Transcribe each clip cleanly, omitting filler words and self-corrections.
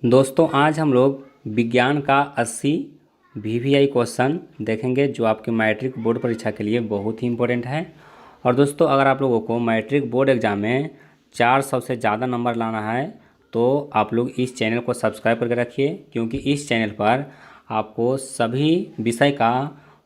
दोस्तों आज हम लोग विज्ञान का 80 वीवीआई क्वेश्चन देखेंगे जो आपके मैट्रिक बोर्ड परीक्षा के लिए बहुत ही इम्पोर्टेंट है। और दोस्तों अगर आप लोगों को मैट्रिक बोर्ड एग्ज़ाम में 400 से ज़्यादा नंबर लाना है तो आप लोग इस चैनल को सब्सक्राइब करके रखिए, क्योंकि इस चैनल पर आपको सभी विषय का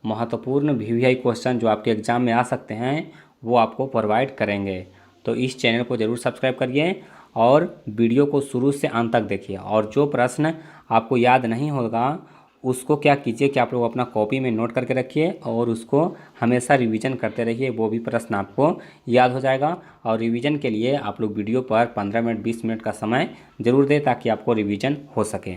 महत्वपूर्ण वीवीआई क्वेश्चन जो आपके एग्ज़ाम में आ सकते हैं वो आपको प्रोवाइड करेंगे। तो इस चैनल को ज़रूर सब्सक्राइब करिए और वीडियो को शुरू से अंत तक देखिए। और जो प्रश्न आपको याद नहीं होगा उसको क्या कीजिए कि आप लोग अपना कॉपी में नोट करके रखिए और उसको हमेशा रिवीजन करते रहिए, वो भी प्रश्न आपको याद हो जाएगा। और रिवीजन के लिए आप लोग वीडियो पर 15 मिनट 20 मिनट का समय ज़रूर दें ताकि आपको रिवीजन हो सके।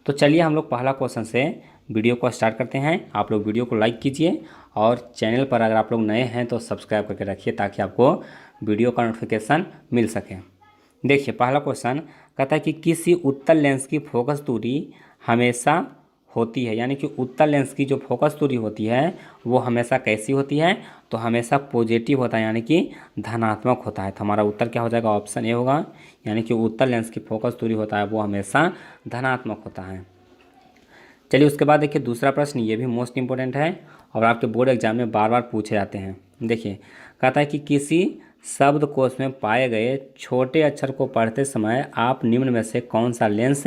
तो चलिए हम लोग पहला क्वेश्चन से वीडियो को स्टार्ट करते हैं। आप लोग वीडियो को लाइक कीजिए और चैनल पर अगर आप लोग नए हैं तो सब्सक्राइब करके रखिए ताकि आपको वीडियो का नोटिफिकेशन मिल सके। देखिए पहला क्वेश्चन कहता है कि किसी उत्तल लेंस की फोकस दूरी हमेशा होती है, यानी कि उत्तल लेंस की जो फोकस दूरी होती है वो हमेशा कैसी होती है, तो हमेशा पॉजिटिव होता है, यानी कि धनात्मक होता है। तो हमारा उत्तर क्या हो जाएगा, ऑप्शन ए होगा, यानी कि उत्तल लेंस की फोकस दूरी होता है वो हमेशा धनात्मक होता है। चलिए उसके बाद देखिए दूसरा प्रश्न, ये भी मोस्ट इंपॉर्टेंट है और आपके बोर्ड एग्जाम में बार बार पूछे जाते हैं। देखिए कहता है कि किसी शब्दकोश में पाए गए छोटे अक्षर को पढ़ते समय आप निम्न में से कौन सा लेंस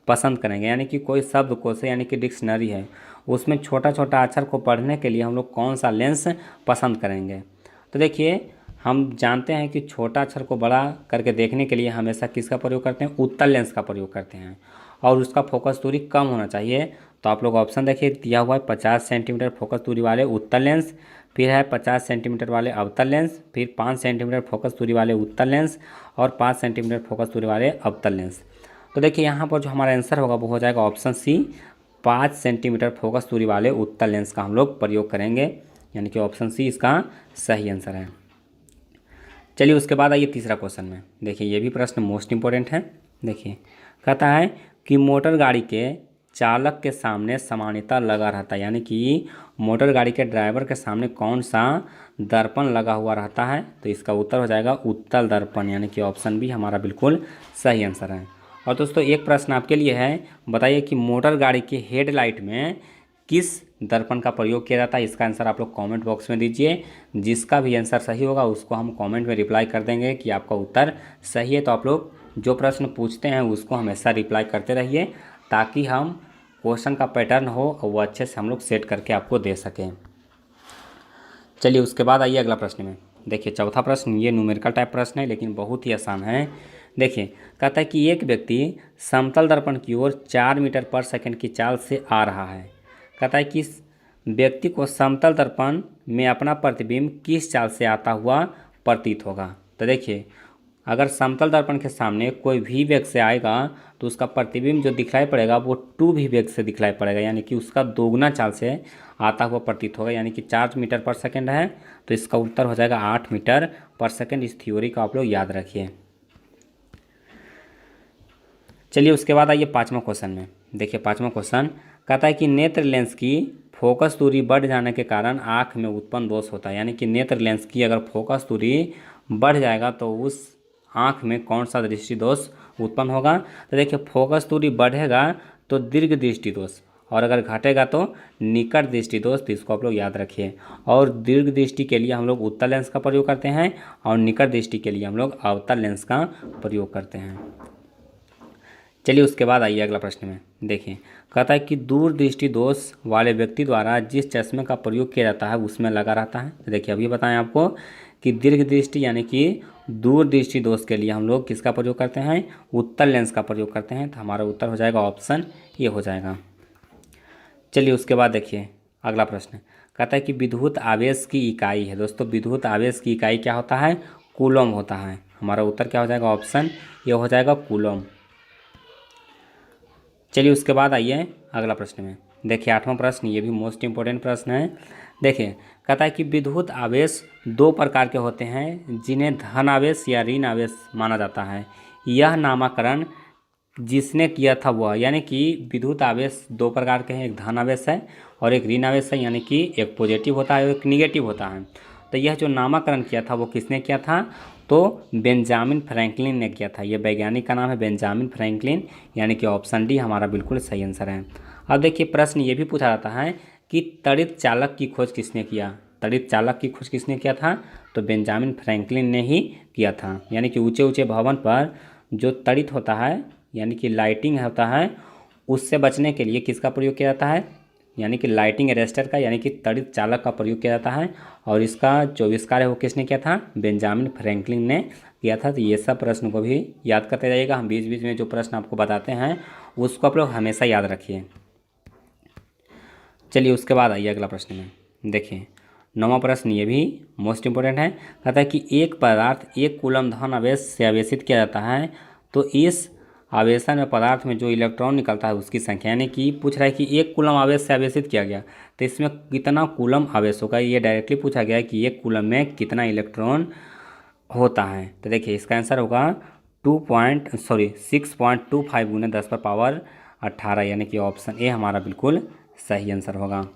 पसंद करेंगे, यानी कि कोई शब्दकोश है यानी कि डिक्शनरी है, उसमें छोटा छोटा अक्षर को पढ़ने के लिए हम लोग कौन सा लेंस पसंद करेंगे। तो देखिए हम जानते हैं कि छोटा अक्षर को बड़ा करके देखने के लिए हमेशा किसका प्रयोग करते हैं, उत्तल लेंस का प्रयोग करते हैं और उसका फोकस दूरी कम होना चाहिए। तो आप लोग ऑप्शन देखिए दिया हुआ है 50 सेंटीमीटर फोकस दूरी वाले उत्तल लेंस, फिर है 50 सेंटीमीटर वाले अवतल लेंस, फिर 5 सेंटीमीटर फोकस दूरी वाले उत्तल लेंस और 5 सेंटीमीटर फोकस दूरी वाले अवतल लेंस। तो देखिए यहाँ पर जो हमारा आंसर होगा वो हो जाएगा ऑप्शन सी, 5 सेंटीमीटर फोकस दूरी वाले उत्तल लेंस का हम लोग प्रयोग करेंगे, यानी कि ऑप्शन सी इसका सही आंसर है। चलिए उसके बाद आइए तीसरा क्वेश्चन में। देखिए ये भी प्रश्न मोस्ट इंपॉर्टेंट है। देखिए कहता है कि मोटर गाड़ी के चालक के सामने सामान्यतः लगा रहता है, यानी कि मोटर गाड़ी के ड्राइवर के सामने कौन सा दर्पण लगा हुआ रहता है, तो इसका उत्तर हो जाएगा उत्तल दर्पण, यानी कि ऑप्शन बी हमारा बिल्कुल सही आंसर है। और दोस्तों एक प्रश्न आपके लिए है, बताइए कि मोटर गाड़ी के हेडलाइट में किस दर्पण का प्रयोग किया जाता है। इसका आंसर आप लोग कमेंट बॉक्स में दीजिए, जिसका भी आंसर सही होगा उसको हम कमेंट में रिप्लाई कर देंगे कि आपका उत्तर सही है। तो आप लोग जो प्रश्न पूछते हैं उसको हमेशा रिप्लाई करते रहिए ताकि हम क्वेश्चन का पैटर्न हो और वो अच्छे से हम लोग सेट करके आपको दे सकें। चलिए उसके बाद आइए अगला प्रश्न में। देखिए चौथा प्रश्न ये न्यूमेरिकल टाइप प्रश्न है लेकिन बहुत ही आसान है। देखिए कहता है कि एक व्यक्ति समतल दर्पण की ओर 4 मीटर पर सेकंड की चाल से आ रहा है। कहता है कि इस व्यक्ति को समतल दर्पण में अपना प्रतिबिंब किस चाल से आता हुआ प्रतीत होगा। तो देखिए अगर समतल दर्पण के सामने कोई भी वेग से आएगा तो उसका प्रतिबिंब जो दिखलाई पड़ेगा वो 2 भी वेग से दिखलाई पड़ेगा, यानी कि उसका दोगुना चाल से आता हुआ प्रतीत होगा, यानी कि 4 मीटर पर सेकंड है तो इसका उत्तर हो जाएगा 8 मीटर पर सेकंड। इस थ्योरी को आप लोग याद रखिए। चलिए उसके बाद आइए पाँचवा क्वेश्चन में। देखिए पाँचवा क्वेश्चन कहता है कि नेत्र लेंस की फोकस दूरी बढ़ जाने के कारण आँख में उत्पन्न दोष होता है, यानी कि नेत्र लेंस की अगर फोकस दूरी बढ़ जाएगा तो उस आँख में कौन सा दृष्टि दोष उत्पन्न होगा। तो देखिए फोकस दूरी बढ़ेगा तो दीर्घ दृष्टि दोष और अगर घटेगा तो निकट दृष्टि दोष। तो इसको आप लोग याद रखिए। और दीर्घ दृष्टि के लिए हम लोग उत्तल लेंस का प्रयोग करते हैं और निकट दृष्टि के लिए हम लोग अवतल लेंस का प्रयोग करते हैं। चलिए उसके बाद आइए अगला प्रश्न में। देखिए कहता है कि दूर दृष्टि दोष वाले व्यक्ति द्वारा जिस चश्मे का प्रयोग किया जाता है उसमें लगा रहता है। तो देखिए अभी बताएं आपको कि दीर्घ दृष्टि यानी कि दूर दृष्टि दोष के लिए हम लोग किसका प्रयोग करते हैं, उत्तल लेंस का प्रयोग करते हैं। तो हमारा उत्तर हो जाएगा ऑप्शन ये हो जाएगा। चलिए उसके बाद देखिए अगला प्रश्न कहता है कि विद्युत आवेश की इकाई है। दोस्तों विद्युत आवेश की इकाई क्या होता है, कूलम होता है। हमारा उत्तर क्या हो जाएगा, ऑप्शन ये हो जाएगा कूलम। चलिए उसके बाद आइए अगला प्रश्न में। देखिए आठवां प्रश्न ये भी मोस्ट इंपॉर्टेंट प्रश्न है। देखिए कहता है कि विद्युत आवेश 2 प्रकार के होते हैं जिन्हें धन आवेश या ऋण आवेश माना जाता है। यह नामकरण जिसने किया था वह, यानी कि विद्युत आवेश 2 प्रकार के हैं, एक धन आवेश है और एक ऋण आवेश है, यानी कि एक पॉजिटिव होता है और एक निगेटिव होता है। तो यह जो नामकरण किया था वो किसने किया था, तो बेंजामिन फ्रैंकलिन ने किया था। ये वैज्ञानिक का नाम है बेंजामिन फ्रैंकलिन, यानी कि ऑप्शन डी हमारा बिल्कुल सही आंसर है। अब देखिए प्रश्न ये भी पूछा जाता है कि तड़ित चालक की खोज किसने किया। तड़ित चालक की खोज किसने किया था, तो बेंजामिन फ्रैंकलिन ने ही किया था। यानी कि ऊंचे ऊंचे भवन पर जो तड़ित होता है, यानी कि लाइटिंग होता है, उससे बचने के लिए किसका प्रयोग किया जाता है, यानी कि लाइटिंग अरेस्टर का, यानी कि तड़ित चालक का प्रयोग किया जाता है। और इसका जो आविष्कार है वो किसने किया था, बेंजामिन फ्रैंकलिन ने किया था। तो ये सब प्रश्न को भी याद करते जाइएगा। हम बीच बीच में जो प्रश्न आपको बताते हैं उसको आप लोग हमेशा याद रखिए। चलिए उसके बाद आइए अगला प्रश्न में। देखिए 9वां प्रश्न ये भी मोस्ट इंपोर्टेंट है। कहता है कि एक पदार्थ एक कूलम धन आवेश से आवेशित किया जाता है, तो इस आवेशन में पदार्थ में जो इलेक्ट्रॉन निकलता है उसकी संख्या, यानी कि पूछ रहा है कि एक कूलम आवेश से आवेशित किया गया तो इसमें कितना कूलम आवेश होगा। ये डायरेक्टली पूछा गया है कि एक कूलम में कितना इलेक्ट्रॉन होता है। तो देखिए इसका आंसर होगा 6.25 गुने 10 पर पावर 18, यानी कि ऑप्शन ए हमारा बिल्कुल सही आंसर होगा।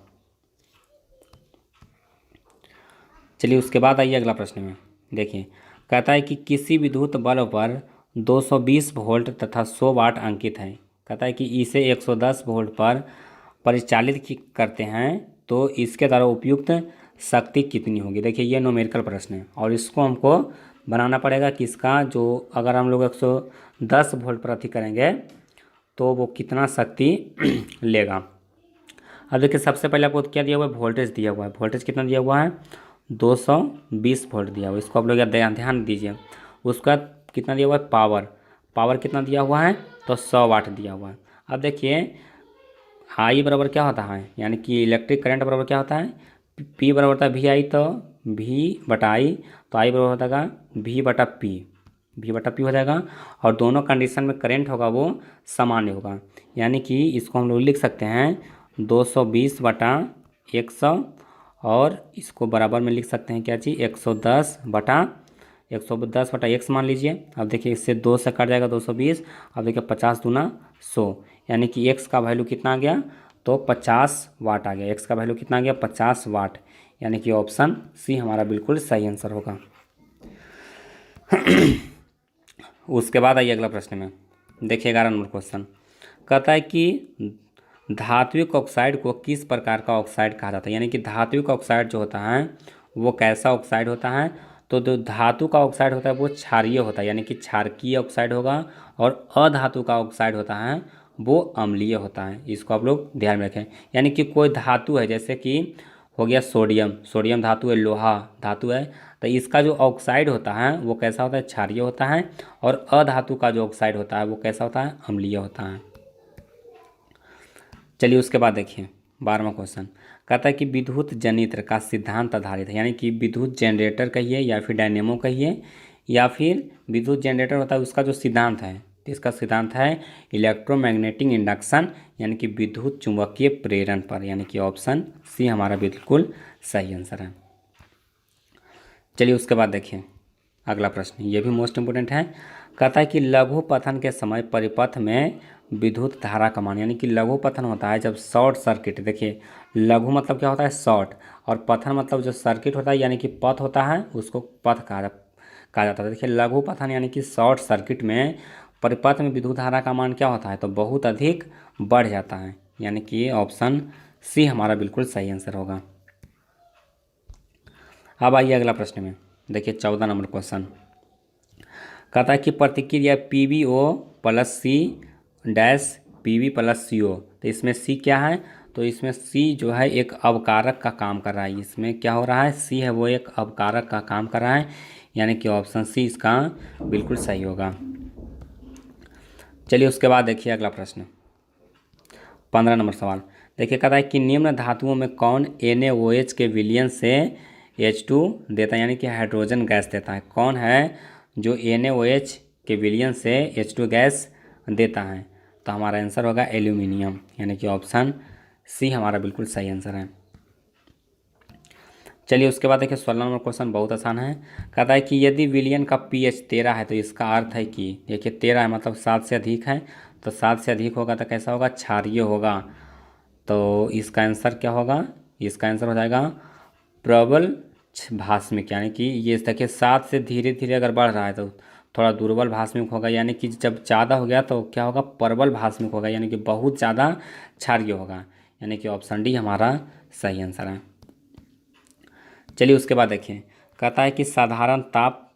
चलिए उसके बाद आइए अगला प्रश्न में। देखिए कहता है कि किसी विद्युत बल्ब पर 220 वोल्ट तथा 100 वाट अंकित है। कहता है कि इसे 110 वोल्ट पर परिचालित करते हैं तो इसके द्वारा उपयुक्त शक्ति कितनी होगी। देखिए ये न्यूमेरिकल प्रश्न है और इसको हमको बनाना पड़ेगा कि इसका जो अगर हम लोग 110 वोल्ट पर अति करेंगे तो वो कितना शक्ति लेगा। अब देखिए सबसे पहले आपको क्या दिया हुआ है, वोल्टेज दिया हुआ है। वोल्टेज कितना दिया हुआ है, 220 वोल्ट दिया हुआ है। इसको आप लोग ध्यान दीजिए। उसका कितना दिया हुआ है, पावर। पावर कितना दिया हुआ है, तो 100 वाट दिया हुआ है। अब देखिए आई बराबर क्या होता है, यानी कि इलेक्ट्रिक करंट बराबर क्या होता है, पी बराबर होता है वी आई, तो वी बटा आई, तो आई बराबर होता है वी बटा पी, वी बटा पी हो जाएगा। और दोनों कंडीशन में करंट होगा वो सामान्य होगा, यानी कि इसको हम लोग लिख सकते हैं 220 बटा 100, और इसको बराबर में लिख सकते हैं क्या चीज़, 110 बटा 100 मान लीजिए। अब देखिए इससे 2 से कट जाएगा 220। अब देखिए 50 दूना 100, यानी कि एक्स का वैल्यू कितना आ गया, तो 50 वाट आ गया। एक्स का वैल्यू कितना आ गया, 50 वाट, यानी कि ऑप्शन सी हमारा बिल्कुल सही आंसर होगा। उसके बाद आइए अगला प्रश्न में। देखिए 11 नंबर क्वेश्चन कहता है कि धात्विक ऑक्साइड को किस प्रकार का ऑक्साइड कहा जाता है। यानी कि धात्विक ऑक्साइड जो होता है वो कैसा ऑक्साइड होता है, तो जो धातु का ऑक्साइड होता है वो क्षारीय होता है, यानी कि क्षारकीय ऑक्साइड होगा। और अधातु का ऑक्साइड होता है वो अम्लीय होता है। इसको आप लोग ध्यान में रखें। यानी कि कोई धातु है, जैसे कि हो गया सोडियम, सोडियम धातु है, लोहा धातु है, तो इसका जो ऑक्साइड होता है वो कैसा होता है, क्षारीय होता है। और अधातु का जो ऑक्साइड होता है वो कैसा होता है, अम्लीय होता है। चलिए उसके बाद देखिए 12वां क्वेश्चन कहता है कि विद्युत जनित्र का सिद्धांत आधारित है। यानी कि विद्युत जनरेटर कहिए या फिर डायनेमो कहिए, या फिर विद्युत जनरेटर होता है उसका जो सिद्धांत है, तो इसका सिद्धांत है इलेक्ट्रोमैग्नेटिक इंडक्शन, यानी कि विद्युत चुंबकीय प्रेरण पर, यानी कि ऑप्शन सी हमारा बिल्कुल सही आंसर है। चलिए उसके बाद देखिए अगला प्रश्न, ये भी मोस्ट इंपोर्टेंट है। कहता है कि लघु पतन के समय परिपथ में विद्युत धारा का मान, यानी कि लघु पतन होता है जब शॉर्ट सर्किट। देखिए लघु मतलब क्या होता है, शॉर्ट, और पतन मतलब जो सर्किट होता है यानी कि पथ होता है उसको पथ कहा जाता है। देखिए लघु पतन यानी कि शॉर्ट सर्किट में परिपथ में विद्युत धारा का मान क्या होता है, तो बहुत अधिक बढ़ जाता है, यानी कि ऑप्शन सी हमारा बिल्कुल सही आंसर होगा। अब आइए अगला प्रश्न में। देखिए 14 नंबर क्वेश्चन कहता है कि प्रतिक्रिया PbO plus C dash PB plus CO, तो इसमें C क्या है, तो इसमें C जो है एक अवकारक का काम कर रहा है। इसमें क्या हो रहा है, C है वो एक अवकारक का काम कर रहा है, यानी कि ऑप्शन सी इसका बिल्कुल सही होगा। चलिए उसके बाद देखिए अगला प्रश्न 15 नंबर सवाल। देखिए कहता है कि निम्न धातुओं में कौन NaOH के विलयन से H2 देता है, यानी कि हाइड्रोजन गैस देता है। कौन है जो NaOH के विलयन से H2 गैस देता है, तो हमारा आंसर होगा एल्यूमिनियम, यानी कि ऑप्शन सी हमारा बिल्कुल सही आंसर है। चलिए उसके बाद देखिए 16 नंबर क्वेश्चन बहुत आसान है। कहता है कि यदि विलयन का pH 13 है तो इसका अर्थ है कि, देखिए 13 है मतलब 7 से अधिक है, तो 7 से अधिक होगा तो कैसा होगा, क्षारीय होगा। तो इसका आंसर क्या होगा, इसका आंसर हो जाएगा प्रबल भास्मिक, यानी कि ये देखिए 7 से धीरे धीरे अगर बढ़ रहा है तो थोड़ा दुर्बल भास्मिक होगा, यानी कि जब ज़्यादा हो गया तो क्या होगा, प्रबल भास्मिक होगा, यानी कि बहुत ज़्यादा क्षारीय होगा। यानी कि ऑप्शन डी हमारा सही आंसर है। चलिए उसके बाद देखिए, कहता है कि साधारण ताप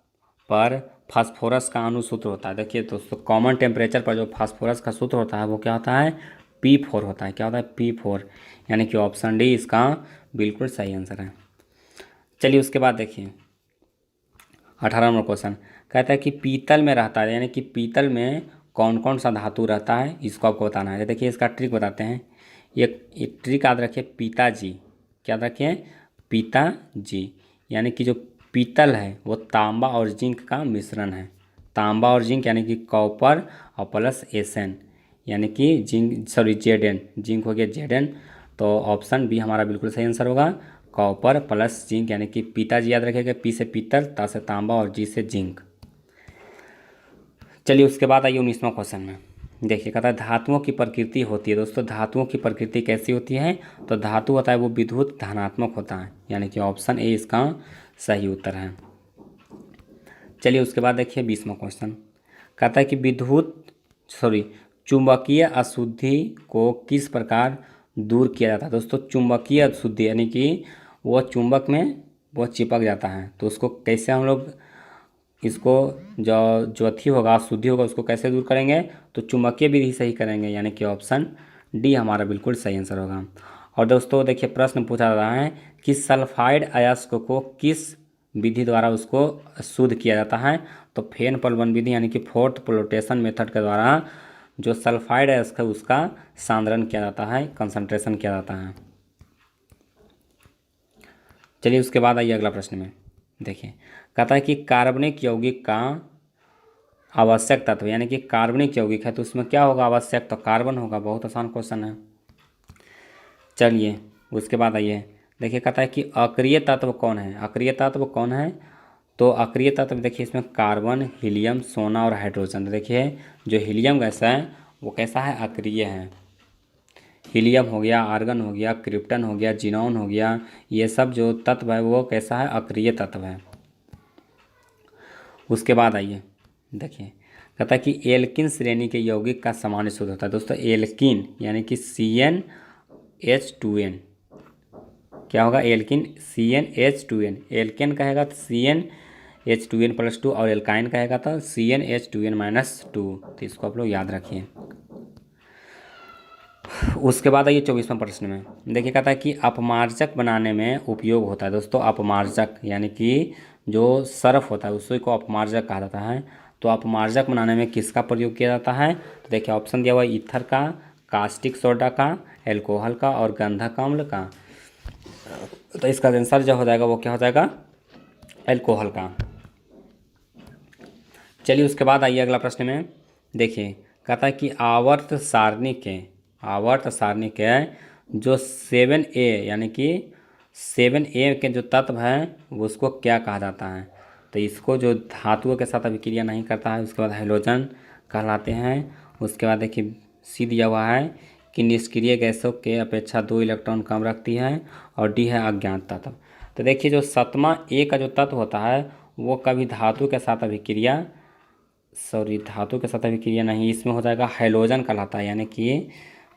पर फास्फोरस का अणुसूत्र होता है। देखिए दोस्तों, कॉमन टेम्परेचर पर जो फास्फोरस का सूत्र होता है वो क्या होता है, P4 होता है। क्या होता है, P4, यानी कि ऑप्शन डी इसका बिल्कुल सही आंसर है। चलिए उसके बाद देखिए 18 नंबर क्वेश्चन, कहता है कि पीतल में रहता है, यानी कि पीतल में कौन कौन सा धातु रहता है, इसको आपको बताना है। देखिए इसका ट्रिक बताते हैं। एक ट्रिक याद रखिए, पिताजी, क्या याद रखिए, पिताजी, यानी कि जो पीतल है वो तांबा और जिंक का मिश्रण है। तांबा और जिंक यानी कि कॉपर और प्लस एसएन, यानी कि जिंक, सॉरी जेडन, जिंक हो गया जेडन। तो ऑप्शन बी हमारा बिल्कुल सही आंसर होगा, कॉपर प्लस जिंक, यानी कि पिताजी याद रखिएगा, पी से पीतल, ता से तांबा और जी से जिंक। चलिए उसके बाद आइए 19वां क्वेश्चन में। देखिए कहता है धातुओं की प्रकृति होती है। दोस्तों धातुओं की प्रकृति कैसी होती है, तो धातु होता है वो विद्युत धनात्मक होता है, यानी कि ऑप्शन ए इसका सही उत्तर है। चलिए उसके बाद देखिए 20वां क्वेश्चन, कहता है कि चुंबकीय अशुद्धि को किस प्रकार दूर किया जाता है। दोस्तों चुंबकीय अशुद्धि यानी कि वो चुंबक में वो चिपक जाता है, तो उसको कैसे हम लोग इसको जो अथी होगा, अशुद्धि होगा, उसको कैसे दूर करेंगे, तो चुंबकीय विधि से ही करेंगे, यानी कि ऑप्शन डी हमारा बिल्कुल सही आंसर होगा। और दोस्तों देखिए प्रश्न पूछा जा रहा है कि सल्फाइड अयस्क को किस विधि द्वारा उसको शुद्ध किया जाता है, तो फेन प्लवन विधि, यानी कि फोर्थ फ्लोटेशन मेथड के द्वारा जो सल्फाइड अयस्क है उसका सांद्रण किया जाता है, कंसंट्रेशन किया जाता है। चलिए उसके बाद आइए अगला प्रश्न में। देखिए कहता है कि कार्बनिक यौगिक का आवश्यक तत्व, यानी कि कार्बनिक यौगिक है तो उसमें क्या होगा आवश्यक, तो कार्बन होगा। बहुत आसान क्वेश्चन है। चलिए उसके बाद आइए, देखिए कहता है कि अक्रिय तत्व कौन है, अक्रिय तत्व कौन है, तो अक्रिय तत्व देखिए इसमें कार्बन, हीलियम, सोना और हाइड्रोजन। देखिए जो हीलियम गैस है वो कैसा है, अक्रिय है। हीलियम हो गया, आर्गन हो गया, क्रिप्टन हो गया, जिनॉन हो गया, ये सब जो तत्व है वो कैसा है, अक्रिय तत्व है। उसके बाद आइए देखिए कहता है कि एल्किन श्रेणी के यौगिक का सामान्य सूत्र होता है। दोस्तों एल्किन यानी कि CnH2n, क्या होगा, एल्किन CnH2n, एल्केन कहेगा तो CnH2n+2 और एल्काइन कहेगा तो CnH2n-2, तो इसको आप लोग याद रखिए। उसके बाद आइए 24वां प्रश्न में। देखिए कहता है कि अपमार्जक बनाने में उपयोग होता है। दोस्तों अपमार्जक यानी कि जो सर्फ होता है उसी को अपमार्जक कहा जाता है, तो अपमार्जक बनाने में किसका प्रयोग किया जाता है, तो देखिए ऑप्शन दिया हुआ है ईथर का, कास्टिक सोडा का, एल्कोहल का और गंधक अम्ल का। तो इसका आंसर जो हो जाएगा वो क्या हो जाएगा, एल्कोहल का। चलिए उसके बाद आइए अगला प्रश्न में। देखिए कहता है कि आवर्त सारणी के जो 7A यानी कि 7A के जो तत्व हैं वो उसको क्या कहा जाता है, तो इसको जो धातुओं के साथ अभिक्रिया नहीं करता है उसके बाद हैलोजन कहलाते हैं। उसके बाद देखिए सी दिया हुआ है कि निष्क्रिय गैसों के अपेक्षा 2 इलेक्ट्रॉन कम रखती है, और डी है अज्ञात तत्व। तो देखिए जो 7वां ए का जो तत्व होता है वो कभी धातु के साथ अभिक्रिया नहीं, इसमें हो जाएगा हैलोजन कहलाता है, यानी कि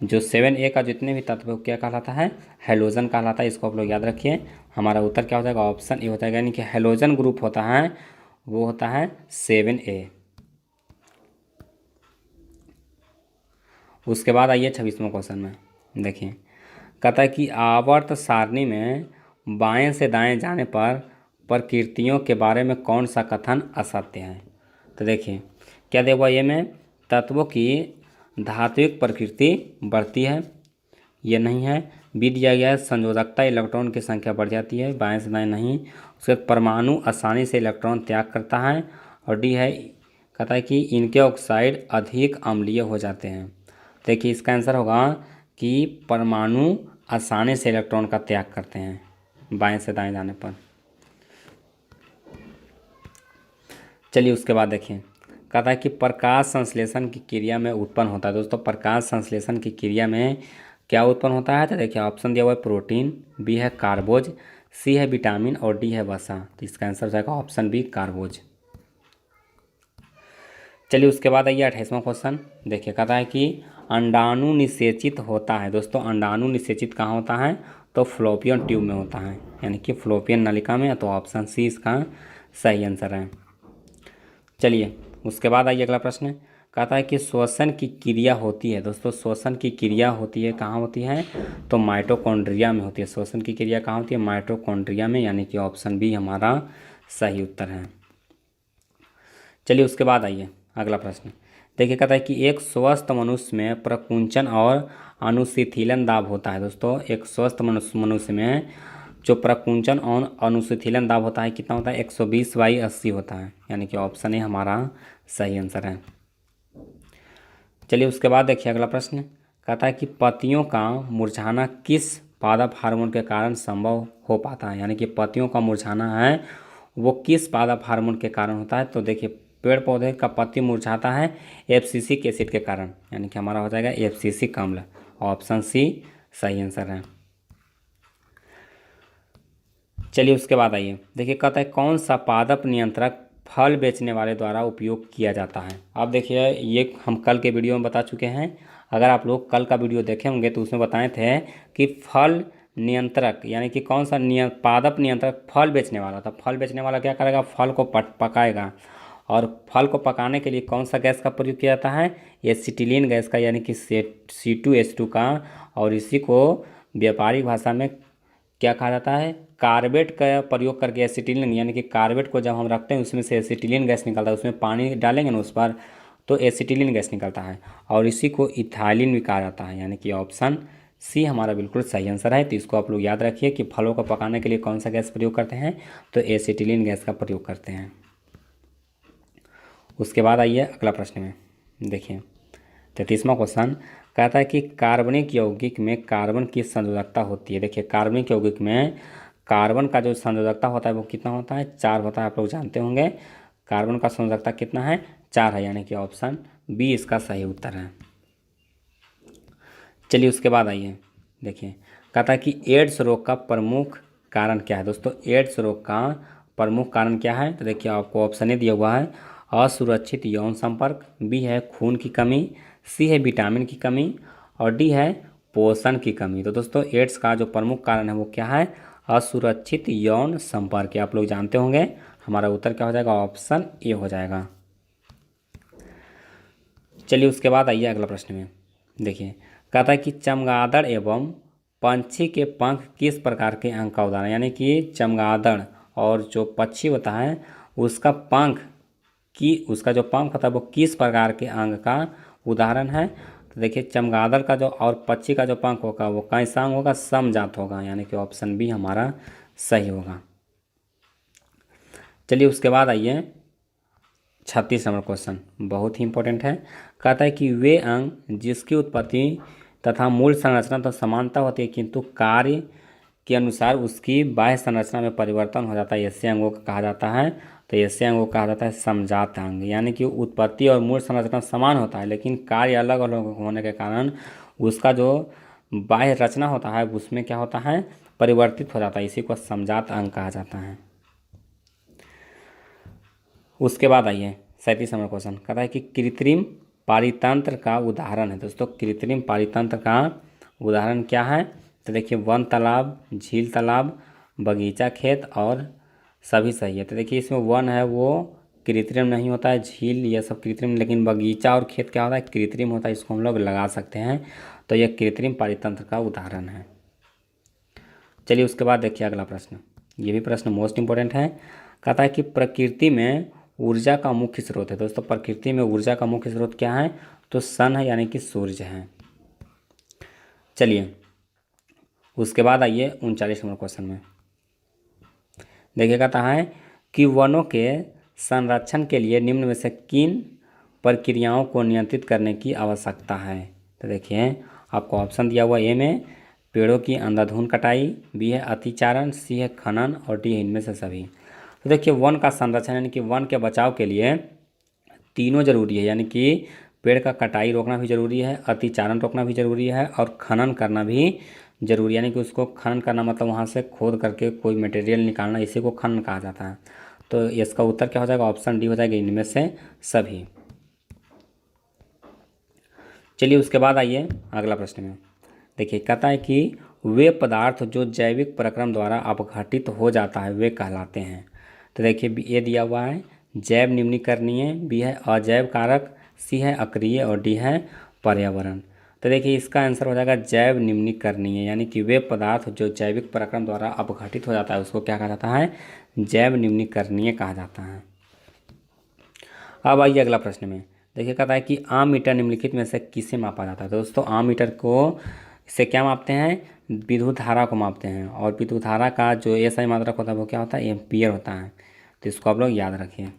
जो 7A का जितने भी तत्व है क्या कहलाता है, हैलोजन कहलाता है। इसको आप लोग याद रखिए। हमारा उत्तर क्या हो जाएगा, ऑप्शन ए हो जाएगा, यानी कि हैलोजन ग्रुप होता है वो होता है 7A। उसके बाद आइए 26वां क्वेश्चन में। देखिए कहता है कि आवर्त सारणी में बाएं से दाएं जाने पर प्रकृतियों के बारे में कौन सा कथन असत्य है, तो देखिए क्या देखो ये में तत्वों की धात्विक प्रकृति बढ़ती है, ये नहीं है। बी दिया गया है संयोजकता, इलेक्ट्रॉन की संख्या बढ़ जाती है, बाएं से दाएं नहीं। उसके परमाणु आसानी से इलेक्ट्रॉन त्याग करता है, और डी है कहता है कि इनके ऑक्साइड अधिक अम्लीय हो जाते हैं। देखिए इसका आंसर होगा कि परमाणु आसानी से इलेक्ट्रॉन का त्याग करते हैं बाएं से दाएं जाने पर। चलिए उसके बाद देखिए कहता है कि प्रकाश संश्लेषण की क्रिया में उत्पन्न होता है। दोस्तों प्रकाश संश्लेषण की क्रिया में क्या उत्पन्न होता है, तो देखिए ऑप्शन दिया हुआ है प्रोटीन, बी है कार्बोज, सी है विटामिन और डी है वसा। तो इसका आंसर हो जाएगा ऑप्शन बी कार्बोज। चलिए उसके बाद आइए 28वां क्वेश्चन। देखिए कहता है कि अंडाणु निषेचित होता है। दोस्तों अंडाणु निषेचित कहाँ होता है? तो फ्लोपियन ट्यूब में होता है, यानी कि फ्लोपियन नलिका में। तो ऑप्शन सी इसका सही आंसर है। चलिए उसके बाद आइए अगला प्रश्न। कहता है कि श्वसन की क्रिया होती है। दोस्तों श्वसन की क्रिया होती है कहाँ होती है? तो माइटोकॉन्ड्रिया में होती है। श्वसन की क्रिया कहाँ होती है? माइटोकॉन्ड्रिया में, यानी कि ऑप्शन बी हमारा सही उत्तर है। चलिए उसके बाद आइए अगला प्रश्न। देखिए कहता है कि एक स्वस्थ मनुष्य में प्रकुंचन और अनुशिथिलन दाब होता है। दोस्तों एक स्वस्थ मनुष्य में जो प्रकुंचन और अनुशिथिलन दाब होता है कितना होता है? 120/80 होता है, यानी कि ऑप्शन ए हमारा सही आंसर है। चलिए उसके बाद देखिए अगला प्रश्न। कहता है कि पत्तियों का मुरझाना किस पादप हार्मोन के कारण संभव हो पाता है? यानी कि पत्तियों का मुरझाना है वो किस पादप हार्मोन के कारण होता है? तो देखिए पेड़ पौधे का पत्ती मुरझाता है एफसीसिक एसिड के कारण, यानी कि हमारा हो जाएगा एफसीसिक अम्ल। ऑप्शन सी सही आंसर है। चलिए उसके बाद आइए देखिए कहता है कौन सा पादप नियंत्रक फल बेचने वाले द्वारा उपयोग किया जाता है? अब देखिए ये हम कल के वीडियो में बता चुके हैं। अगर आप लोग कल का वीडियो देखे होंगे तो उसमें बताए थे कि फल नियंत्रक यानी कि कौन सा पादप नियंत्रक फल बेचने वाला था। फल बेचने वाला क्या करेगा? फल को पकाएगा, और फल को पकाने के लिए कौन सा गैस का प्रयोग किया जाता है? एसिटिलीन गैस का, यानी कि C2H2 का। और इसी को व्यापारिक भाषा में क्या कहा जाता है? कार्बेट का प्रयोग करके एसिटिलीन, यानी कि कार्बेट को जब हम रखते हैं उसमें से एसिटिलीन गैस निकलता है, उसमें पानी डालेंगे ना उस पर तो एसिटिलीन गैस निकलता है, और इसी को इथाइलिन भी कहा जाता है, यानी कि ऑप्शन सी हमारा बिल्कुल सही आंसर है। तो इसको आप लोग याद रखिए कि फलों को पकाने के लिए कौन सा गैस प्रयोग करते हैं? तो एसिटिलीन गैस का प्रयोग करते हैं। उसके बाद आइए अगला प्रश्न में देखिए 33वां क्वेश्चन। कहता है कि कार्बनिक यौगिक में कार्बन की संयोजकता होती है। देखिए कार्बनिक यौगिक में कार्बन का जो संयोजकता होता है वो कितना होता है? 4 होता है। आप लोग जानते होंगे कार्बन का संयोजकता कितना है? 4 है, यानी कि ऑप्शन बी इसका सही उत्तर है। चलिए उसके बाद आइए देखिए कहता है कि एड्स रोग का प्रमुख कारण क्या है? दोस्तों एड्स रोग का प्रमुख कारण क्या है? तो देखिए आपको ऑप्शन ए दिया हुआ है असुरक्षित यौन संपर्क, बी है खून की कमी, सी है विटामिन की कमी, और डी है पोषण की कमी। तो दोस्तों एड्स का जो प्रमुख कारण है वो क्या है? असुरक्षित यौन संपर्क। आप लोग जानते होंगे। हमारा उत्तर क्या हो जाएगा? ऑप्शन ए हो जाएगा। चलिए उसके बाद आइए अगला प्रश्न में देखिए कहता है कि चमगादड़ एवं पंछी के पंख किस प्रकार के अंग का उदाहरण? यानी कि चमगादड़ और जो पक्षी होता है उसका पंख उसका जो पंख होता है वो किस प्रकार के अंग का उदाहरण है? तो देखिए चमगादड़ का जो और पक्षी का जो पंख होगा वो कैसा अंग होगा? समजात होगा, यानी कि ऑप्शन बी हमारा सही होगा। चलिए उसके बाद आइए 36 नंबर क्वेश्चन, बहुत ही इंपॉर्टेंट है। कहता है कि वे अंग जिसकी उत्पत्ति तथा मूल संरचना तो समानता होती है किंतु कार्य के अनुसार उसकी बाह्य संरचना में परिवर्तन हो जाता है, ऐसे अंगों को कहा जाता है। तो ऐसे अंगों को कहा जाता है समजात अंग। यानी कि उत्पत्ति और मूल संरचना समान होता है लेकिन कार्य अलग अलग होने के कारण उसका जो बाह्य रचना होता है उसमें क्या होता है? परिवर्तित हो जाता है, इसी को समजात अंग कहा जाता है। उसके बाद आइए 37 नंबर क्वेश्चन। कहता है कि कृत्रिम पारितंत्र का उदाहरण है। दोस्तों कृत्रिम पारितंत्र का उदाहरण क्या है? तो देखिए वन तालाब, झील तालाब, बगीचा खेत और सभी सही है। तो देखिए इसमें वन है वो कृत्रिम नहीं होता है, झील ये सब कृत्रिम, लेकिन बगीचा और खेत क्या होता है? कृत्रिम होता है। इसको हम लोग लगा सकते हैं, तो यह कृत्रिम पारितंत्र का उदाहरण है। चलिए उसके बाद देखिए अगला प्रश्न, ये भी प्रश्न मोस्ट इंपॉर्टेंट है। कहता है कि प्रकृति में ऊर्जा का मुख्य स्रोत है। दोस्तों प्रकृति में ऊर्जा का मुख्य स्रोत क्या है? तो सन है, यानी कि सूर्य है। चलिए उसके बाद आइए 39 नंबर क्वेश्चन में देखिए कहता है कि वनों के संरक्षण के लिए निम्न में से किन प्रक्रियाओं को नियंत्रित करने की आवश्यकता है? तो देखिए आपको ऑप्शन दिया हुआ ए में पेड़ों की अंधाधुंध कटाई, बी है अतिचारण, सी है खनन, और डी है इनमें से सभी। तो देखिए वन का संरक्षण यानी कि वन के बचाव के लिए तीनों जरूरी है, यानी कि पेड़ का कटाई रोकना भी जरूरी है, अतिचारण रोकना भी जरूरी है, और खनन करना भी जरूरी, यानी कि उसको खनन करना मतलब वहाँ से खोद करके कोई मटेरियल निकालना, इसी को खनन कहा जाता है। तो इसका उत्तर क्या हो जाएगा, ऑप्शन डी हो जाएगा, इनमें से सभी। चलिए उसके बाद आइए अगला प्रश्न में। देखिए कहता है कि वे पदार्थ जो जैविक प्रक्रम द्वारा अपघटित हो जाता है वे कहलाते हैं। तो देखिए ये दिया हुआ है जैव निम्नीकरणीय, बी है अजैव कारक, सी है अक्रिय और डी है पर्यावरण। तो देखिए इसका आंसर हो जाएगा जैव निम्नीकरणीय, यानी कि वे पदार्थ जो जैविक प्रक्रम द्वारा अपघटित हो जाता है उसको क्या कहा जाता है, जैव निम्नीकरणीय कहा जाता है। अब आइए अगला प्रश्न में। देखिए कहता है कि आम मीटर निम्नलिखित में से किसे मापा जाता है। तो दोस्तों आम मीटर को से क्या मापते हैं, विद्युत धारा को मापते हैं, और विद्युत धारा का जो एसआई मात्रक होता है वो क्या होता है, एम्पियर होता है। तो इसको आप लोग याद रखिए।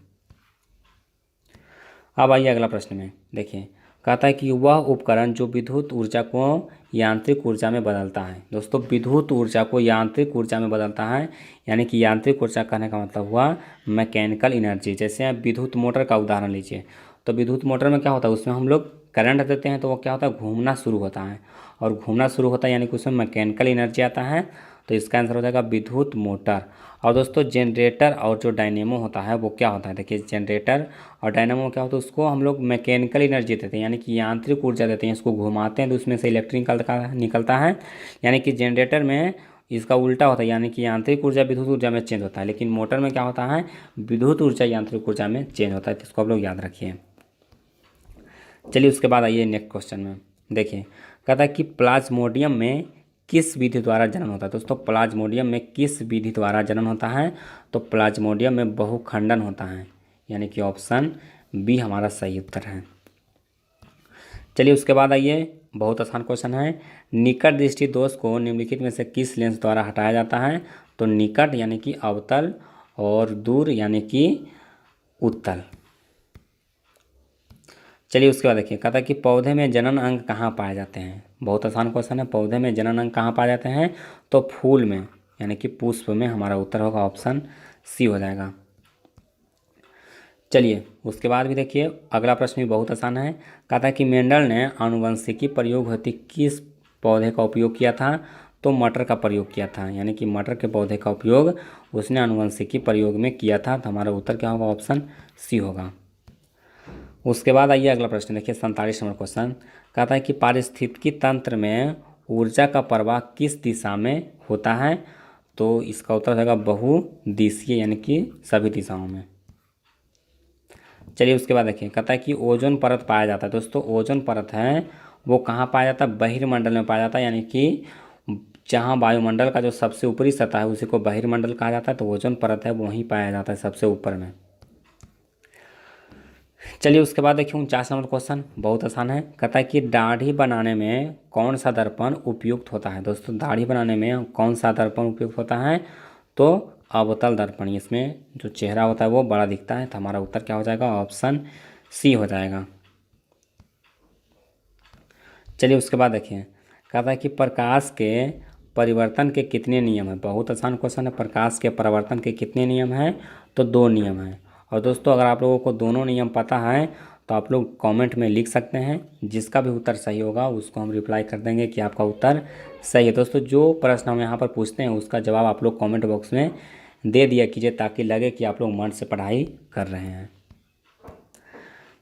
अब आइए अगला प्रश्न में। देखिए कहता है कि वह उपकरण जो विद्युत ऊर्जा को यांत्रिक ऊर्जा में बदलता है। दोस्तों विद्युत ऊर्जा को यांत्रिक ऊर्जा में बदलता है, यानी कि यांत्रिक ऊर्जा कहने का मतलब हुआ मैकेनिकल एनर्जी। जैसे आप विद्युत मोटर का उदाहरण लीजिए, तो विद्युत मोटर में क्या होता है, उसमें हम लोग करंट देते हैं तो वो क्या होता है, घूमना शुरू होता है, और घूमना शुरू होता है यानी कि उसमें मैकेनिकल एनर्जी आता है। तो इसका आंसर हो जाएगा विद्युत मोटर। और दोस्तों जनरेटर और जो डायनेमो होता है वो क्या होता है, देखिए जनरेटर और डायनामो क्या होता है, उसको हम लोग मैकेनिकल एनर्जी देते हैं, यानी कि यांत्रिक ऊर्जा देते हैं। इसको घुमाते हैं तो उसमें से इलेक्ट्रिक निकलता है, यानी कि जनरेटर में इसका उल्टा होता है, यानी कि यांत्रिक ऊर्जा विद्युत ऊर्जा में चेंज होता है, लेकिन मोटर में क्या होता है, विद्युत ऊर्जा यांत्रिक ऊर्जा में चेंज होता है। तो इसको आप लोग याद रखिए। चलिए उसके बाद आइए नेक्स्ट क्वेश्चन में। देखिए कहता है कि प्लाज्मोडियम में किस विधि द्वारा जनन होता है। दोस्तों प्लाज्मोडियम में किस विधि द्वारा जनन होता है, तो प्लाज्मोडियम में बहुखंडन होता है, यानी कि ऑप्शन बी हमारा सही उत्तर है। चलिए उसके बाद आइए, बहुत आसान क्वेश्चन है। निकट दृष्टि दोष को निम्नलिखित में से किस लेंस द्वारा हटाया जाता है। तो निकट यानी कि अवतल और दूर यानी कि उत्तल। चलिए उसके बाद देखिए कहता है कि पौधे में जनन अंग कहाँ पाए जाते हैं। बहुत आसान क्वेश्चन है, पौधे में जनन अंग कहाँ पाए जाते हैं, तो फूल में यानी कि पुष्प में। हमारा उत्तर होगा ऑप्शन सी हो जाएगा। चलिए उसके बाद भी देखिए अगला प्रश्न भी बहुत आसान है। कहता है कि मेंडल ने आनुवंशिकी प्रयोग हेतु किस पौधे का उपयोग किया था, तो मटर का प्रयोग किया था, यानी कि मटर के पौधे का उपयोग उसने आनुवंशिकी प्रयोग में किया था। तो हमारा उत्तर क्या होगा, ऑप्शन सी होगा। उसके बाद आइए अगला प्रश्न देखिए 47 नंबर क्वेश्चन। कहता है कि पारिस्थितिकी तंत्र में ऊर्जा का प्रवाह किस दिशा में होता है, तो इसका उत्तर होगा बहुदिशीय, यानी कि सभी दिशाओं में। चलिए उसके बाद देखिए कहता है कि ओजोन परत पाया जाता है। दोस्तों ओजोन परत है वो कहाँ पाया जाता है, बहिर्मंडल में पाया जाता है, यानी कि जहाँ वायुमंडल का जो सबसे ऊपरी सतह है उसी को बहिर्मंडल कहा जाता है। तो ओजोन परत है वहीं पाया जाता है सबसे ऊपर में। चलिए उसके बाद देखिए 49 नंबर क्वेश्चन बहुत आसान है। कहता है कि दाढ़ी बनाने में कौन सा दर्पण उपयुक्त होता है। दोस्तों दाढ़ी बनाने में कौन सा दर्पण उपयुक्त होता है, तो अवतल दर्पण। इसमें जो चेहरा होता है वो बड़ा दिखता है। तो हमारा उत्तर क्या हो जाएगा, ऑप्शन सी हो जाएगा। चलिए उसके बाद देखिए कहता है कि प्रकाश के परिवर्तन के कितने नियम हैं। बहुत आसान क्वेश्चन है। प्रकाश के परिवर्तन के कितने नियम हैं, तो 2 नियम हैं। और दोस्तों अगर आप लोगों को दोनों नियम पता है तो आप लोग कमेंट में लिख सकते हैं। जिसका भी उत्तर सही होगा उसको हम रिप्लाई कर देंगे कि आपका उत्तर सही है। दोस्तों जो प्रश्न हम यहाँ पर पूछते हैं उसका जवाब आप लोग कमेंट बॉक्स में दे दिया कीजिए, ताकि लगे कि आप लोग मन से पढ़ाई कर रहे हैं।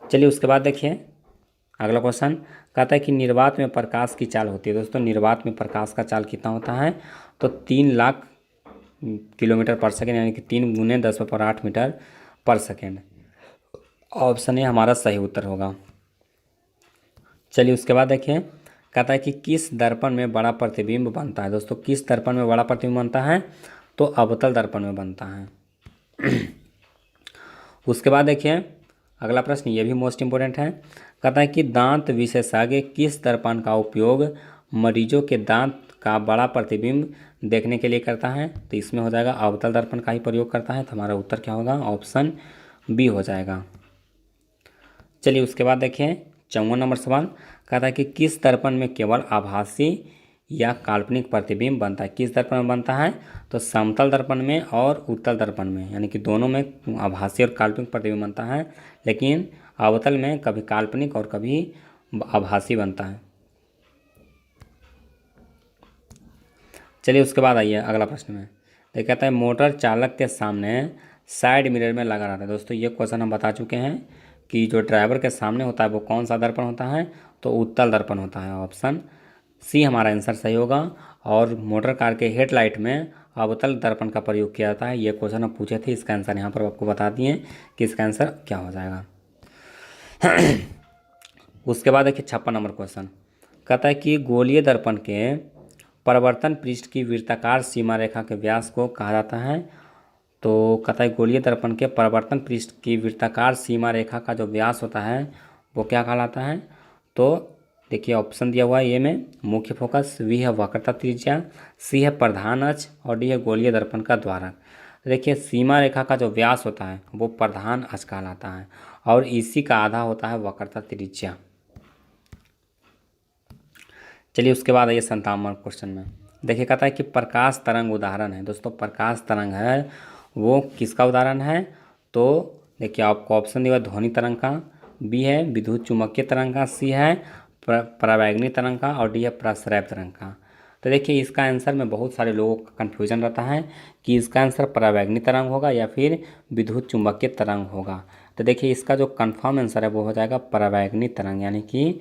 चलिए उसके बाद देखिए अगला क्वेश्चन कहता है कि निर्वात में प्रकाश की चाल होती है। दोस्तों निर्वात में प्रकाश का चाल कितना होता है, तो 3 लाख किलोमीटर पर सेकेंड, यानी कि 3 × 10⁸ मीटर पर सेकेंड। ऑप्शन ए हमारा सही उत्तर होगा। चलिए उसके बाद देखिए कहता है कि किस दर्पण में बड़ा प्रतिबिंब बनता है। दोस्तों किस दर्पण में बड़ा प्रतिबिंब बनता है, तो अवतल दर्पण में बनता है। उसके बाद देखिए अगला प्रश्न ये भी मोस्ट इंपॉर्टेंट है। कहता है कि दांत विशेषज्ञ किस दर्पण का उपयोग मरीजों के दांत का बड़ा प्रतिबिंब देखने के लिए करता है, तो इसमें हो जाएगा अवतल दर्पण का ही प्रयोग करता है। तो हमारा उत्तर क्या होगा, ऑप्शन बी हो जाएगा। चलिए उसके बाद देखिए 54 नंबर सवाल। कहता है कि किस दर्पण में केवल आभासी या काल्पनिक प्रतिबिंब बनता है। किस दर्पण में बनता है, तो समतल दर्पण में और उत्तल दर्पण में, यानी कि दोनों में आभासी और काल्पनिक प्रतिबिंब बनता है, लेकिन अवतल में कभी काल्पनिक और कभी आभासी बनता है। चलिए उसके बाद आइए अगला प्रश्न में। तो कहता है मोटर चालक के सामने साइड मिरर में लगा रहता है। दोस्तों ये क्वेश्चन हम बता चुके हैं कि जो ड्राइवर के सामने होता है वो कौन सा दर्पण होता है, तो उत्तल दर्पण होता है। ऑप्शन सी हमारा आंसर सही होगा। और मोटर कार के हेडलाइट में अवतल दर्पण का प्रयोग किया जाता है। ये क्वेश्चन हम पूछे थे, इसका आंसर यहाँ पर आपको बता दिए कि इसका आंसर क्या हो जाएगा। उसके बाद देखिए 56 नंबर क्वेश्चन कहता है कि गोलीय दर्पण के परावर्तन पृष्ठ की वृत्ताकार सीमा रेखा के व्यास को कहा जाता है। तो कहता है गोलीय दर्पण के परावर्तन पृष्ठ की वृत्ताकार सीमा रेखा का जो व्यास होता है वो क्या कहलाता है। तो देखिए ऑप्शन दिया हुआ है ए में मुख्य फोकस, बी है वक्रता त्रिज्या, सी है प्रधान अक्ष और डी है गोलीय दर्पण का द्वारक। देखिए सीमा रेखा का जो व्यास होता है वो प्रधान अक्ष कहलाता है और इसी का आधा होता है वक्रता त्रिज्या। चलिए उसके बाद आइए 57 क्वेश्चन में। देखिए कहता है कि प्रकाश तरंग उदाहरण है। दोस्तों प्रकाश तरंग है वो किसका उदाहरण है, तो देखिए आपको ऑप्शन दिया ध्वनि तरंग का, बी है विद्युत चुम्बकीय तरंग का, सी है परावैंगनी तरंग का और डी है प्रसरैप तरंग का। तो देखिए इसका आंसर में बहुत सारे लोगों का कन्फ्यूजन रहता है कि इसका आंसर परावैंगनी तरंग होगा या फिर विद्युत चुम्बकीय तरंग होगा। तो देखिए इसका जो कन्फर्म आंसर है वो हो जाएगा परावैंगनी तरंग, यानी कि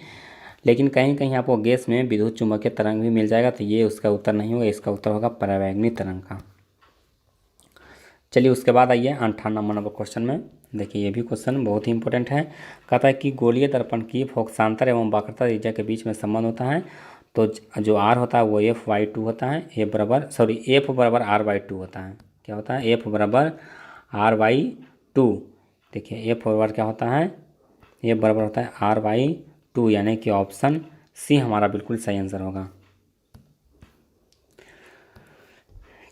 लेकिन कहीं कहीं आपको गैस में विद्युत चुम्बकीय तरंग भी मिल जाएगा, तो ये उसका उत्तर नहीं होगा, इसका उत्तर होगा परावैंगनी तरंग का। चलिए उसके बाद आइए 58 नंबर क्वेश्चन में। देखिए ये भी क्वेश्चन बहुत ही इंपॉर्टेंट है। कहता है कि गोलीय दर्पण की फोकसांतर एवं वक्रता त्रिज्या के बीच में संबंध होता है। तो जो आर होता है वो F/2 होता है, F बराबर R/2 होता है। क्या होता है, F बराबर R/2। देखिए F बराबर क्या होता है, F बराबर होता है R/2, यानी कि ऑप्शन सी हमारा बिल्कुल सही आंसर होगा।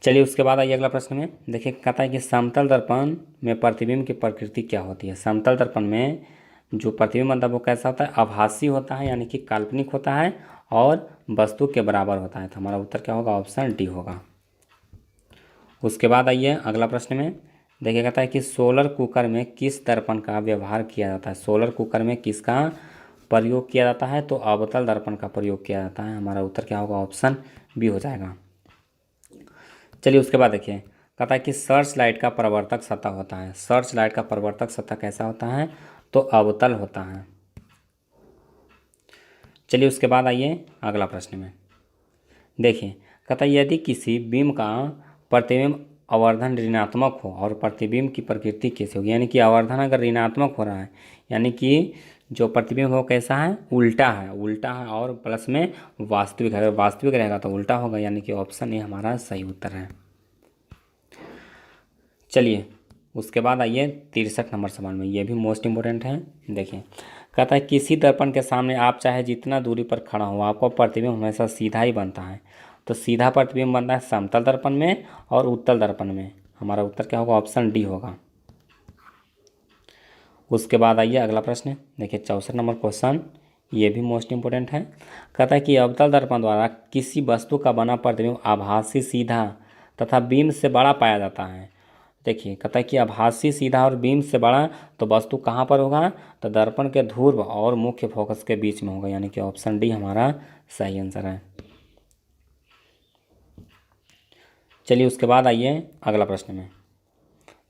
चलिए उसके बाद आइए अगला प्रश्न में। देखिए कहता है कि समतल दर्पण में प्रतिबिंब की प्रकृति क्या होती है। समतल दर्पण में जो प्रतिबिंब बनता है वो कैसा होता है, आभासी होता है, यानी कि काल्पनिक होता है और वस्तु के बराबर होता है। तो हमारा उत्तर क्या होगा, ऑप्शन डी होगा। उसके बाद आइए अगला प्रश्न में। देखिए कहता है कि सोलर कुकर में किस दर्पण का व्यवहार किया जाता है। सोलर कुकर में किसका प्रयोग किया जाता है, तो अवतल दर्पण का प्रयोग किया जाता है। हमारा उत्तर क्या होगा, ऑप्शन बी हो जाएगा। चलिए उसके बाद देखिए कहता है कि सर्च लाइट का परावर्तक सतह होता है। सर्च लाइट का परावर्तक सतह कैसा होता है, तो अवतल होता है। चलिए उसके बाद आइए अगला प्रश्न में। देखिए कहता है यदि किसी बीम का प्रतिबिंब आवर्धन ऋणात्मक हो और प्रतिबिंब की प्रकृति कैसे होगी, यानी कि आवर्धन अगर ऋणात्मक हो रहा है यानी कि जो प्रतिबिंब हो कैसा है, उल्टा है, उल्टा है और प्लस में वास्तविक है। अगर वास्तविक रहेगा तो उल्टा होगा, यानी कि ऑप्शन ए हमारा सही उत्तर है। चलिए उसके बाद आइए 63 नंबर सवाल में, ये भी मोस्ट इंपॉर्टेंट है। देखिए कहता है किसी दर्पण के सामने आप चाहे जितना दूरी पर खड़ा हो आपको प्रतिबिंब हमेशा सीधा ही बनता है। तो सीधा प्रतिबिंब बनता है समतल दर्पण में और उत्तल दर्पण में। हमारा उत्तर क्या होगा, ऑप्शन डी होगा। उसके बाद आइए अगला प्रश्न। देखिए 64 नंबर क्वेश्चन, ये भी मोस्ट इंपॉर्टेंट है। कहता है कि अवतल दर्पण द्वारा किसी वस्तु का बना प्रतिबिंब आभासी सीधा तथा बीम से बड़ा पाया जाता है। देखिए कहता है कि आभासी सीधा और बीम से बड़ा तो वस्तु कहाँ पर होगा, तो दर्पण के ध्रुव और मुख्य फोकस के बीच में होगा, यानी कि ऑप्शन डी हमारा सही आंसर है। चलिए उसके बाद आइए अगला प्रश्न में।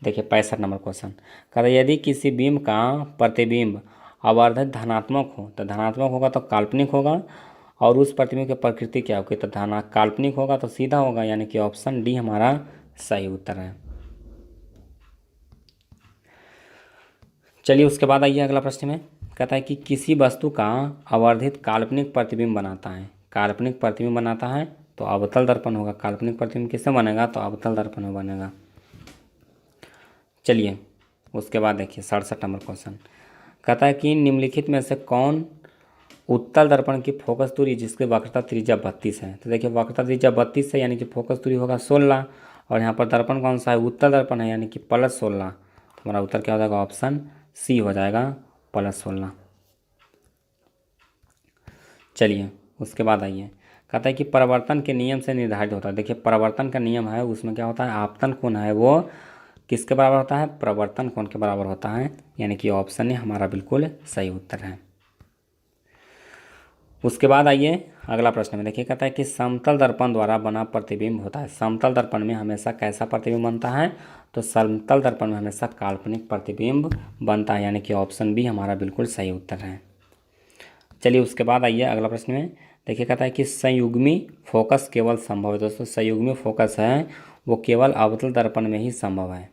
देखिए 65 नंबर क्वेश्चन कहता है यदि किसी बीम का प्रतिबिंब आवर्धित धनात्मक हो तो धनात्मक होगा तो काल्पनिक होगा, और उस प्रतिबिंब की प्रकृति क्या होगी, तो काल्पनिक होगा तो सीधा होगा, यानी कि ऑप्शन डी हमारा सही उत्तर है। चलिए उसके बाद आइए अगला प्रश्न में। कहता है कि किसी वस्तु का आवर्धित काल्पनिक प्रतिबिंब बनाता है, काल्पनिक प्रतिबिंब बनाता है तो अवतल दर्पण होगा। काल्पनिक प्रतिबिंब किससे बनेगा, तो अवतल दर्पण में बनेगा। चलिए उसके बाद देखिए 67 नंबर क्वेश्चन कहता है कि निम्नलिखित में से कौन उत्तल दर्पण की फोकस दूरी जिसकी वक्रता त्रिज्या 32 है। तो देखिए वक्रता त्रिज्या 32 है, यानी कि फोकस दूरी होगा 16, और यहाँ पर दर्पण कौन सा है, उत्तल दर्पण है, यानी कि +16। तो हमारा उत्तर क्या हो जाएगा, ऑप्शन सी हो जाएगा +16। चलिए उसके बाद आइए कहता है कि परावर्तन के नियम से निर्धारित होता है। देखिए परावर्तन का नियम है उसमें क्या होता है, आपतन कोण है वो किसके बराबर होता है, प्रवर्तन कोण के बराबर होता है, यानी कि ऑप्शन ए हमारा बिल्कुल सही उत्तर है। उसके बाद आइए अगला प्रश्न में देखिए, कहता है कि समतल दर्पण द्वारा बना प्रतिबिंब होता है। समतल दर्पण में हमेशा कैसा प्रतिबिंब बनता है? तो समतल दर्पण में हमेशा काल्पनिक प्रतिबिंब बनता है, यानी कि ऑप्शन बी हमारा बिल्कुल सही उत्तर है। चलिए उसके बाद आइए अगला प्रश्न में देखिए, कहता है कि संयुग्मी फोकस केवल संभव है। दोस्तों संयुग्मी फोकस है वो केवल अवतल दर्पण में ही संभव है।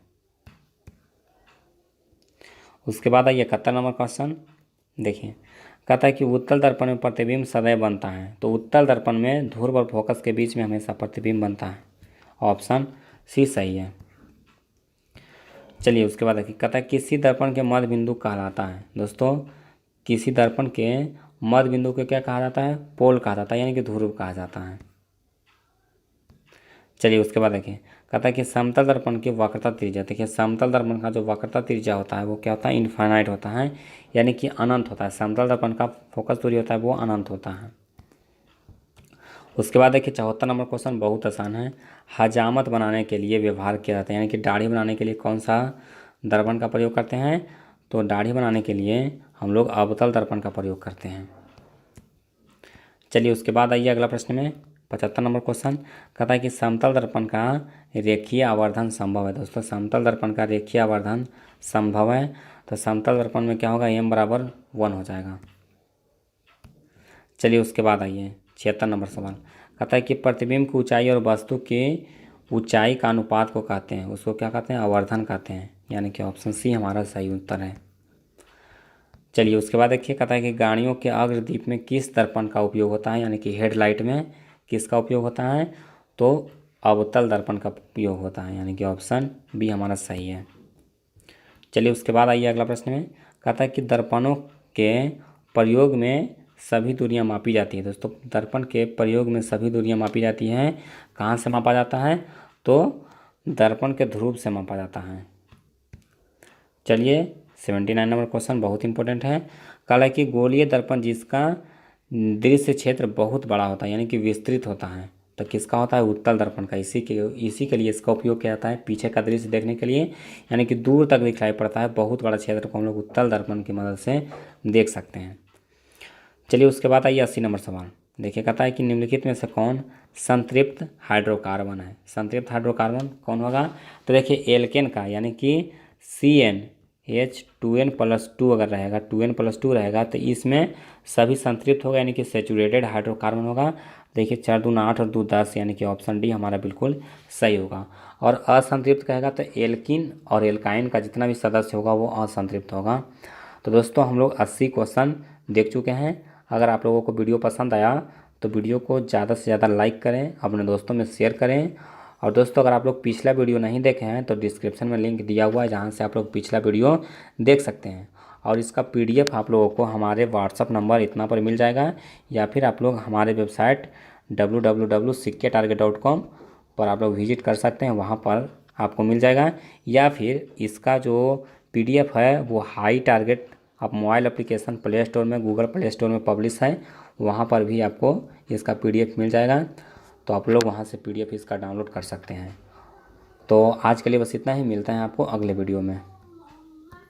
उसके बाद आइए 71 नंबर क्वेश्चन देखिए, कहता है कि उत्तल दर्पण में प्रतिबिंब सदैव बनता है। तो उत्तल दर्पण में ध्रुव और फोकस के बीच में हमेशा प्रतिबिंब बनता है, ऑप्शन सी सही है। चलिए उसके बाद देखिए, कहता है किसी दर्पण के मध्य बिंदु कहलाता है। दोस्तों किसी दर्पण के मध्य बिंदु को क्या कहा जाता है? पोल कहा जाता है, यानी कि ध्रुव कहा जाता है। चलिए उसके बाद देखिए, कहता है कि समतल दर्पण की वक्रता त्रिज्या। देखिए समतल दर्पण का जो वक्रता त्रिज्या होता है वो क्या होता है? इनफाइनाइट होता है, यानी कि अनंत होता है। समतल दर्पण का फोकस दूरी होता है वो अनंत होता है। उसके बाद देखिए 74 नंबर क्वेश्चन बहुत आसान है। हजामत बनाने के लिए व्यवहार किया जाता है, यानी कि दाढ़ी बनाने के लिए कौन सा दर्पण का प्रयोग करते हैं? तो दाढ़ी बनाने के लिए हम लोग अवतल दर्पण का प्रयोग करते हैं। चलिए उसके बाद आइए अगला प्रश्न में 75 नंबर क्वेश्चन, कहता है कि समतल दर्पण का रेखीय आवर्धन संभव है। दोस्तों समतल दर्पण का रेखीय आवर्धन संभव है, तो समतल दर्पण में क्या होगा? m बराबर 1 हो जाएगा। चलिए उसके बाद आइए 76 नंबर सवाल, कहता है कि प्रतिबिंब की ऊंचाई और वस्तु की ऊंचाई का अनुपात को कहते हैं, उसको क्या कहते हैं? आवर्धन कहते हैं, यानी कि ऑप्शन सी हमारा सही उत्तर है। चलिए उसके बाद देखिए, कहता है कि गाड़ियों के अग्रदीप में किस दर्पण का उपयोग होता है, यानी कि हेडलाइट में किसका उपयोग होता है? तो अवतल दर्पण का उपयोग होता है, यानी कि ऑप्शन बी हमारा सही है। चलिए उसके बाद आइए अगला प्रश्न में, कहता है कि दर्पणों के प्रयोग में सभी दूरियां मापी जाती है। दोस्तों दर्पण के प्रयोग में सभी दूरियां मापी जाती हैं, कहाँ से मापा जाता है? तो दर्पण के ध्रुव से मापा जाता है। चलिए 79 नंबर क्वेश्चन बहुत इंपॉर्टेंट है। कहा है कि गोलीय दर्पण जिसका दृश्य क्षेत्र बहुत बड़ा होता है, यानी कि विस्तृत होता है, तो किसका होता है? उत्तल दर्पण का। इसी के लिए इसका उपयोग किया जाता है पीछे का दृश्य देखने के लिए, यानी कि दूर तक दिखाई पड़ता है, बहुत बड़ा क्षेत्र को हम लोग उत्तल दर्पण की मदद से देख सकते हैं। चलिए उसके बाद आइए 80 नंबर सवाल देखिए, कहता है कि निम्नलिखित में से कौन संतृप्त हाइड्रोकार्बन है? संतृप्त हाइड्रोकार्बन कौन होगा? तो देखिए एल्केन का, यानी कि CnH2n+2 अगर रहेगा, 2n+2 रहेगा तो इसमें सभी संतृप्त होगा, यानी कि सेचुरेटेड हाइड्रोकार्बन होगा। देखिए 4 दूना 8 और 2 10, यानी कि ऑप्शन डी हमारा बिल्कुल सही होगा। और असंतृप्त कहेगा तो एल्किन और एल्काइन का जितना भी सदस्य होगा वो असंतृप्त होगा। तो दोस्तों हम लोग 80 क्वेश्चन देख चुके हैं। अगर आप लोगों को वीडियो पसंद आया तो वीडियो को ज़्यादा से ज़्यादा लाइक करें, अपने दोस्तों में शेयर करें। और दोस्तों अगर आप लोग पिछला वीडियो नहीं देखे हैं तो डिस्क्रिप्शन में लिंक दिया हुआ है, जहां से आप लोग पिछला वीडियो देख सकते हैं। और इसका PDF आप लोगों को हमारे व्हाट्सअप नंबर इतना पर मिल जाएगा, या फिर आप लोग हमारे वेबसाइट www.sikketarget.com पर आप लोग विजिट कर सकते हैं, वहाँ पर आपको मिल जाएगा। या फिर इसका जो PDF है वो हाई टारगेट आप मोबाइल एप्लीकेशन प्ले स्टोर में, गूगल प्ले स्टोर में पब्लिश है, वहाँ पर भी आपको इसका PDF मिल जाएगा, तो आप लोग वहाँ से PDF इसका डाउनलोड कर सकते हैं। तो आज के लिए बस इतना ही, मिलते हैं आपको अगले वीडियो में।